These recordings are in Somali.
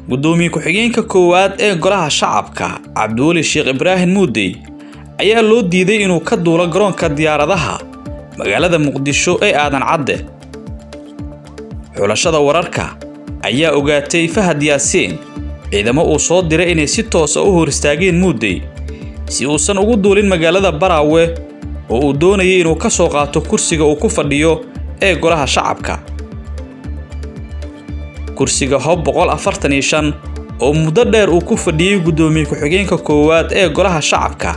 gudoomiye ku-xigeenka koowaad ee golaha shacabka Cabdiweli Sheekh Ibraahim Muudey ayaa loo diiday inuu ka duulo garoonka diyaaradaha magaalada Muqdisho ee Aadan Cadde. xulashada wararka ayaa ogaatay Fahad Yaasiin ciidamo uu soo diray inay si toos ah u hor istaageen Muudey si uusan ugu duulin magaalada Baraawe oo uu doonayay inuu ka soo qaato kursiga uu ku fadhiyo ee golaha shacabka. kursiga Hob 145 oo muddo dheer uu ku fadhiyay gudoomiye ku-xigeenka koowaad ee golaha shacabka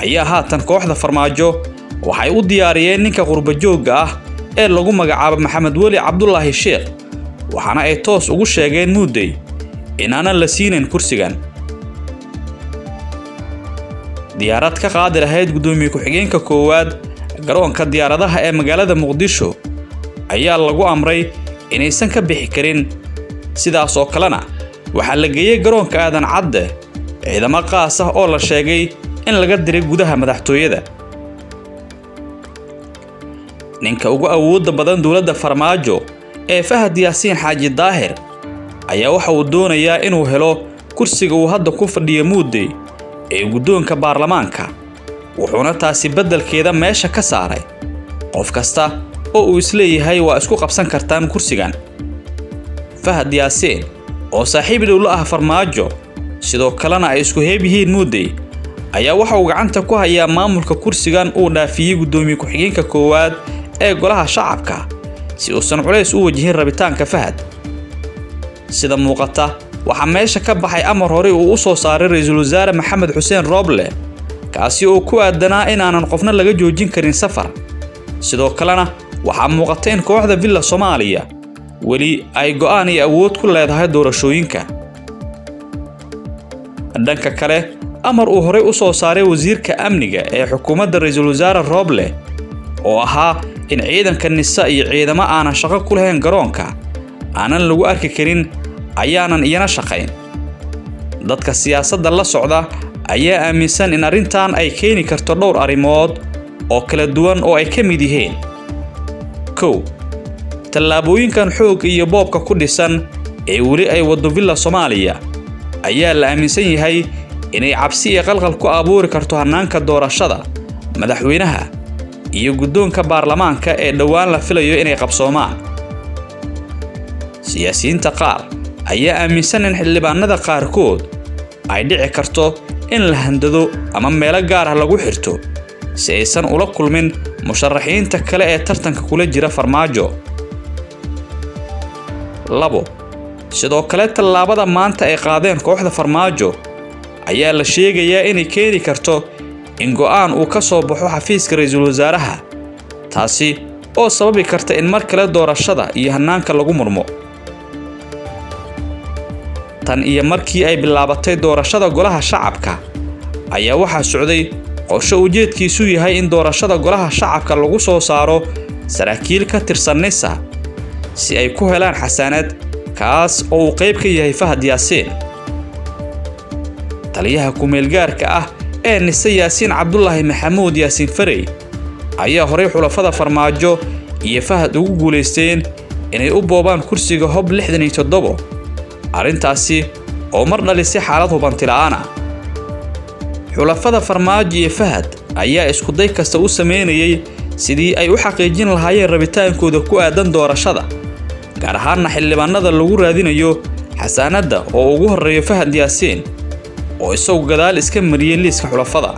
ayaa haatan kooxda Farmaajo waxay u diyaariyeen ninka qurba joogga ah ee lagu magacaabo Maxamed Weli Cabdullaahi Sheekh waxaana ay toos ugu sheegeen Muudey inaanan la siinin kursigan. diyaarad ka qaadi lahayd gudoomiye ku-xigeenka koowaad garoonka diyaaradaha ee magaalada Muqdisho ayaa lagu amray inaysan ka bixi karin, sidaas oo kalena waxaa la geeyay garoonka Aadan Cadde ciidamo qaas ah oo la sheegay in laga diray gudaha madaxtooyada. ninka ugu awoodda badan dawladda Farmaajo ee Fahad Yaasiin Xaaji Daahir ayaa waxa uu doonayaa inuu helo kursiga uu hadda ku fadhiyo Muudey ee gudoonka baarlamaanka, wuxuuna taasi beddelkeeda meesha ka saaray qof kasta oo uu isleeyahay waa isku qabsan kartaan kursigan. Fahad Yaasiin oo saaxiib dhow la ah Farmaajo sidoo kalena ay isku heeb yihiin Muudey ayaa waxa uu gacanta ku hayaa maamulka kursigan uu dhaafiyay gudoomiye ku-xigeenka koowaad ee golaha shacabka si uusan culays u wajihin rabitaanka Fahad. sida muuqata waxa meesha ka baxay amar hore uu u soo saaray Ra'iisul Wasaare Maxamed Xuseen Roble kaasi oo ku aadanaa inaanan qofna laga joojin karin safar. sidoo kalena waxa muuqata in kooxda Villa Soomaaliya weli ay go'aan iyo awood ku leedahay doorashooyinka. dhanka kale amar uu hore u soo saaray wasiirka amniga ee xukuumadda Ra'iisul Wasaare Roble oo ahaa in ciidanka nisa iyo ciidamo aanan shaqo ku lahayn garoonka aanan lagu arki karin ayaanan iyana shaqayn. dadka siyaasadda la socda ayaa aaminsan in arrintan ay keeni karto dhowr arrimood oo kala duwan oo ay ka mid yihiin: 1. tallaabooyinkan xoog iyo boobka ku dhisan ee weli ay wado Villa Soomaaliya ayaa la aaminsan yahay inay cabsi iyo qalqal ku abuuri karto hannaanka doorashada madaxweynaha iyo gudoonka baarlamaanka ee dhawaan la filayo inay qabsoomaan. siyaasiyiinta qaar ayaa aaminsan in xildhibaanada qaarkood ay dhici karto in la handado ama meelo gaar ah lagu xirto si aysan ula kulmin musharaxiinta kale ee tartanka kula jira Farmaajo. 2. sidoo kale tallaabada maanta ay qaadeen kooxda Farmaajo ayaa la sheegayaa inay keeni karto in go'aan uu ka soo baxo xafiiska Ra'iisul Wasaaraha, taasi oo sababi karta in mar kale doorashada iyo hannaanka lagu murmo. tan iyo markii ay bilaabatay doorashada golaha shacabka ayaa waxaa socday qorshe ujeedkiisu yahay in doorashada golaha shacabka lagu soo saaro saraakiil ka tirsan NISA si ay ku helaan xasaanad, kaas oo uu qayb ka yahay Fahad Yaasiin. taliyaha ku-meelgaarka ah ee NISA Yaasiin Cabdullaahi Maxamuud Yaasiin Farey ayaa horey xulafada Farmaajo iyo Fahad ugu guuleysteen inay u boobaan kursiga Hob 67, arrintaasi oo mar dhalisay xaalad hubanti la'aan ah. xulafada Farmaajo iyo Fahad ayaa isku day kasta u sameynayay sidii ay u xaqiijin lahaayeen rabitaankooda ku aadan doorashada, gaar ahaan xildhibaanada lagu raadinayo xasaanadda oo ugu horeeyo Fahad Yaasiin oo isagu gadaal iska mariyay liiska xulafada.